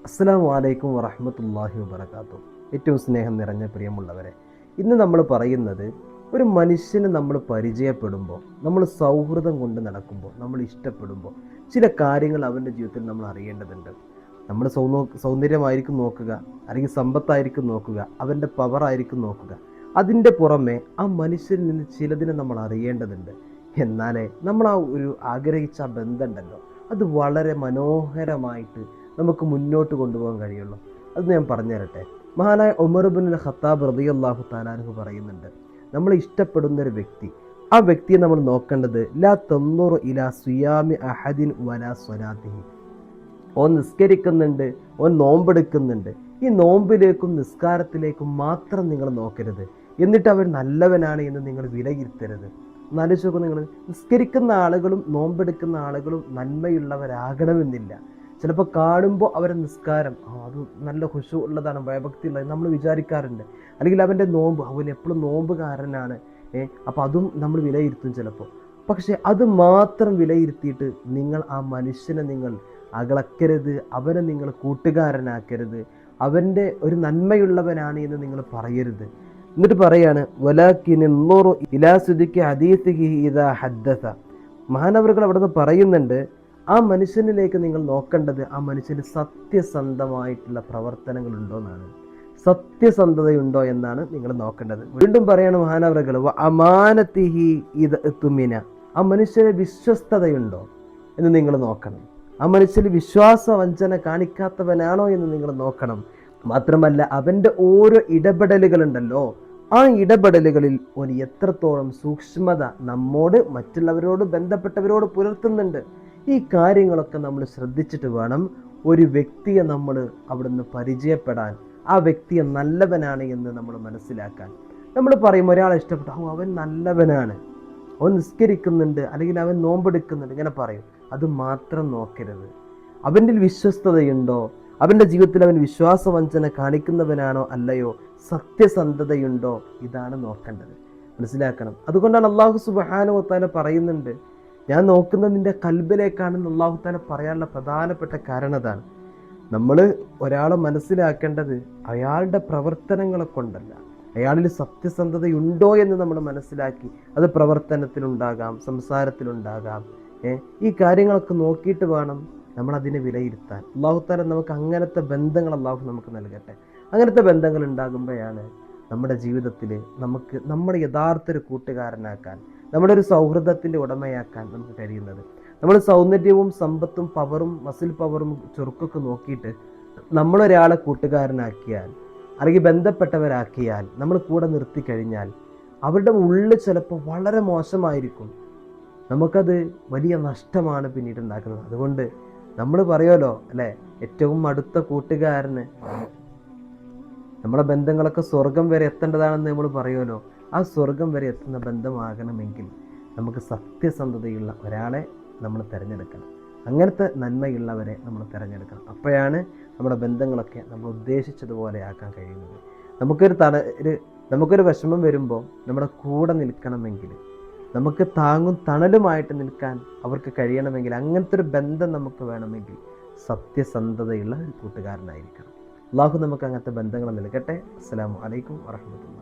അസ്സലാമു അലൈക്കും വറഹ്മത്തുള്ളാഹി വബറകാതുഹു. ഏറ്റവും സ്നേഹം നിറഞ്ഞ പ്രിയമുള്ളവരെ, ഇന്ന് നമ്മൾ പറയുന്നത് ഒരു മനുഷ്യനെ നമ്മൾ പരിചയപ്പെടുമ്പോൾ, നമ്മൾ സൗഹൃദം കൊണ്ട് നടക്കുമ്പോൾ, നമ്മൾ ഇഷ്ടപ്പെടുമ്പോൾ ചില കാര്യങ്ങൾ അവൻ്റെ ജീവിതത്തിൽ നമ്മൾ അറിയേണ്ടതുണ്ട്. നമ്മൾ സൗന്ദര്യമായിരിക്കും നോക്കുക, അല്ലെങ്കിൽ സമ്പത്തായിരിക്കും നോക്കുക, അവൻ്റെ പവറായിരിക്കും നോക്കുക. അതിൻ്റെ പുറമെ ആ മനുഷ്യനിൽ നിന്ന് ചിലതിനെ നമ്മൾ അറിയേണ്ടതുണ്ട്. എന്നാലേ നമ്മൾ ആ ഒരു ആഗ്രഹിച്ച ആ ബന്ധമുണ്ടല്ലോ, അത് വളരെ മനോഹരമായിട്ട് നമുക്ക് മുന്നോട്ട് കൊണ്ടുപോകാൻ കഴിയുള്ളൂ. അത് ഞാൻ പറഞ്ഞു തരട്ടെ. മഹാനായ ഉമർ ഇബ്നുൽ ഖത്താബ് റളിയല്ലാഹു തആല അൻഹു പറയുന്നുണ്ട്, നമ്മൾ ഇഷ്ടപ്പെടുന്ന ഒരു വ്യക്തി, ആ വ്യക്തിയെ നമ്മൾ നോക്കേണ്ടത് ലാ തൻദുറു ഇലാ സിയാമി അഹദിൻ വലാ സ്വലാത്തിഹി. ഓൻ നിസ്കരിക്കുന്നുണ്ട്, ഓൻ നോമ്പെടുക്കുന്നുണ്ട്, ഈ നോമ്പിലേക്കും നിസ്കാരത്തിലേക്കും മാത്രം നിങ്ങൾ നോക്കരുത്. എന്നിട്ട് അവൻ നല്ലവനാണ് എന്ന് നിങ്ങൾ വിലയിരുത്തരുത്. എന്നാലോചിച്ച് നോക്കൂ, നിങ്ങൾ നിസ്കരിക്കുന്ന ആളുകളും നോമ്പെടുക്കുന്ന ആളുകളും നന്മയുള്ളവരാകണമെന്നില്ല. ചിലപ്പോൾ കാണുമ്പോൾ അവരുടെ നിസ്കാരം അത് നല്ല ഖുശൂ ഉള്ളതാണ്, ഭയഭക്തി ഉള്ളത് നമ്മൾ വിചാരിക്കാറുണ്ട്. അല്ലെങ്കിൽ അവൻ്റെ നോമ്പ്, അവൻ എപ്പോഴും നോമ്പുകാരനാണ്, അപ്പോൾ അതും നമ്മൾ വിലയിരുത്തും ചിലപ്പോൾ. പക്ഷെ അത് മാത്രം വിലയിരുത്തിയിട്ട് നിങ്ങൾ ആ മനുഷ്യനെ നിങ്ങൾ അകളക്കരുത്, അവനെ നിങ്ങൾ കൂട്ടുകാരനാക്കരുത്, അവൻ്റെ ഒരു നന്മയുള്ളവനാണ് എന്ന് നിങ്ങൾ പറയരുത്. എന്നിട്ട് പറയാണ് മഹാനവറുകൾ അവിടെ നിന്ന് പറയുന്നുണ്ട്, ആ മനുഷ്യനിലേക്ക് നിങ്ങൾ നോക്കേണ്ടത് ആ മനുഷ്യന് സത്യസന്ധമായിട്ടുള്ള പ്രവർത്തനങ്ങൾ ഉണ്ടോ എന്നാണ്, സത്യസന്ധതയുണ്ടോ എന്നാണ് നിങ്ങൾ നോക്കേണ്ടത്. വീണ്ടും പറയാണ് മഹാനവറുകൾ, അമാനത്തിഹി ഇത് തുമിന, ആ മനുഷ്യന് വിശ്വസ്തതയുണ്ടോ എന്ന് നിങ്ങൾ നോക്കണം. ആ മനുഷ്യന് വിശ്വാസവഞ്ചന കാണിക്കാത്തവനാണോ എന്ന് നിങ്ങൾ നോക്കണം. മാത്രമല്ല അവൻ്റെ ഓരോ ഇടപെടലുകളുണ്ടല്ലോ, ആ ഇടപെടലുകളിൽ ഒരു എത്രത്തോളം സൂക്ഷ്മത നമ്മോട് മറ്റുള്ളവരോട് ബന്ധപ്പെട്ടവരോട് പുലർത്തുന്നുണ്ട്. ഈ കാര്യങ്ങളൊക്കെ നമ്മൾ ശ്രദ്ധിച്ചിട്ട് വേണം ഒരു വ്യക്തിയെ നമ്മൾ അവിടുന്ന് പരിചയപ്പെടാൻ, ആ വ്യക്തിയെ നല്ലവനാണ് എന്ന് നമ്മൾ മനസ്സിലാക്കാൻ. നമ്മൾ പറയും ഒരാളെ ഇഷ്ടപ്പെട്ടു, അവൻ നല്ലവനാണ്, അവൻ നിസ്കരിക്കുന്നുണ്ട്, അല്ലെങ്കിൽ അവൻ നോമ്പെടുക്കുന്നുണ്ട്, ഇങ്ങനെ പറയും. അത് മാത്രം നോക്കരുത്. അവൻ്റെ വിശ്വസ്തതയുണ്ടോ, അവൻ്റെ ജീവിതത്തിൽ അവൻ വിശ്വാസവഞ്ചന കാണിക്കുന്നവനാണോ അല്ലയോ, സത്യസന്ധതയുണ്ടോ, ഇതാണ് നോക്കേണ്ടത്. മനസ്സിലാക്കണം. അതുകൊണ്ടാണ് അല്ലാഹു സുബ്ഹാനഹു വ തആല പറയുന്നുണ്ട്, ഞാൻ നോക്കുന്നത് നിന്റെ കൽബിലേക്കാണെന്ന് അല്ലാഹു തആല പറയാനുള്ള പ്രധാനപ്പെട്ട കാരണം അതാണ്. നമ്മൾ ഒരാളെ മനസ്സിലാക്കേണ്ടത് അയാളുടെ പ്രവർത്തനങ്ങളെ കൊണ്ടല്ല, അയാളിൽ സത്യസന്ധതയുണ്ടോ എന്ന് നമ്മൾ മനസ്സിലാക്കി, അത് പ്രവർത്തനത്തിലുണ്ടാകാം, സംസാരത്തിലുണ്ടാകാം. ഈ കാര്യങ്ങളൊക്കെ നോക്കിയിട്ട് വേണം നമ്മൾ അതിനെ വിലയിരുത്താൻ. അല്ലാഹു തആല നമുക്ക് അങ്ങനത്തെ ബന്ധങ്ങൾ അല്ലാഹു നമുക്ക് നൽകട്ടെ. അങ്ങനത്തെ ബന്ധങ്ങൾ ഉണ്ടാകുമ്പോഴാണ് നമ്മുടെ ജീവിതത്തിൽ നമുക്ക് നമ്മുടെ യഥാർത്ഥ ഒരു കൂട്ടുകാരനാക്കാൻ, നമ്മുടെ ഒരു സൗഹൃദത്തിൻ്റെ ഉടമയാക്കാൻ നമുക്ക് കഴിയുന്നത്. നമ്മൾ സൗന്ദര്യവും സമ്പത്തും പവറും മസിൽ പവറും ചുരുക്കൊക്കെ നോക്കിയിട്ട് നമ്മളൊരാളെ കൂട്ടുകാരനാക്കിയാൽ അല്ലെങ്കിൽ ബന്ധപ്പെട്ടവരാക്കിയാൽ, നമ്മൾ കൂടെ നിർത്തി കഴിഞ്ഞാൽ അവരുടെ ഉള്ളിൽ ചിലപ്പോൾ വളരെ മോശമായിരിക്കും. നമുക്കത് വലിയ നഷ്ടമാണ് പിന്നീട് ഉണ്ടാക്കുന്നത്. അതുകൊണ്ട് നമ്മൾ പറയുമല്ലോ അല്ലേ, ഏറ്റവും അടുത്ത കൂട്ടുകാരന് നമ്മുടെ ബന്ധങ്ങളൊക്കെ സ്വർഗം വരെ എത്തേണ്ടതാണെന്ന് നമ്മൾ പറയുമല്ലോ. ആ സ്വർഗം വരെ എത്തുന്ന ബന്ധമാകണമെങ്കിൽ നമുക്ക് സത്യസന്ധതയുള്ള ഒരാളെ നമ്മൾ തിരഞ്ഞെടുക്കണം. അങ്ങനത്തെ നന്മയുള്ളവരെ നമ്മൾ തിരഞ്ഞെടുക്കണം. അപ്പോഴാണ് നമ്മുടെ ബന്ധങ്ങളൊക്കെ നമ്മൾ ഉദ്ദേശിച്ചതുപോലെ ആക്കാൻ കഴിയുന്നത്. നമുക്കൊരു വിഷമം വരുമ്പോൾ നമ്മുടെ കൂടെ നിൽക്കണമെങ്കിൽ, നമുക്ക് താങ്ങും തണലുമായിട്ട് നിൽക്കാൻ അവർക്ക് കഴിയണമെങ്കിൽ, അങ്ങനത്തെ ഒരു ബന്ധം നമുക്ക് വേണമെങ്കിൽ സത്യസന്ധതയുള്ള ഒരു കൂട്ടുകാരനായിരിക്കണം. അല്ലാഹു നമുക്ക് അങ്ങനത്തെ ബന്ധങ്ങൾ നൽകട്ടെ. അസ്സലാമു അലൈക്കും വറഹ്മത്തുള്ളാഹി.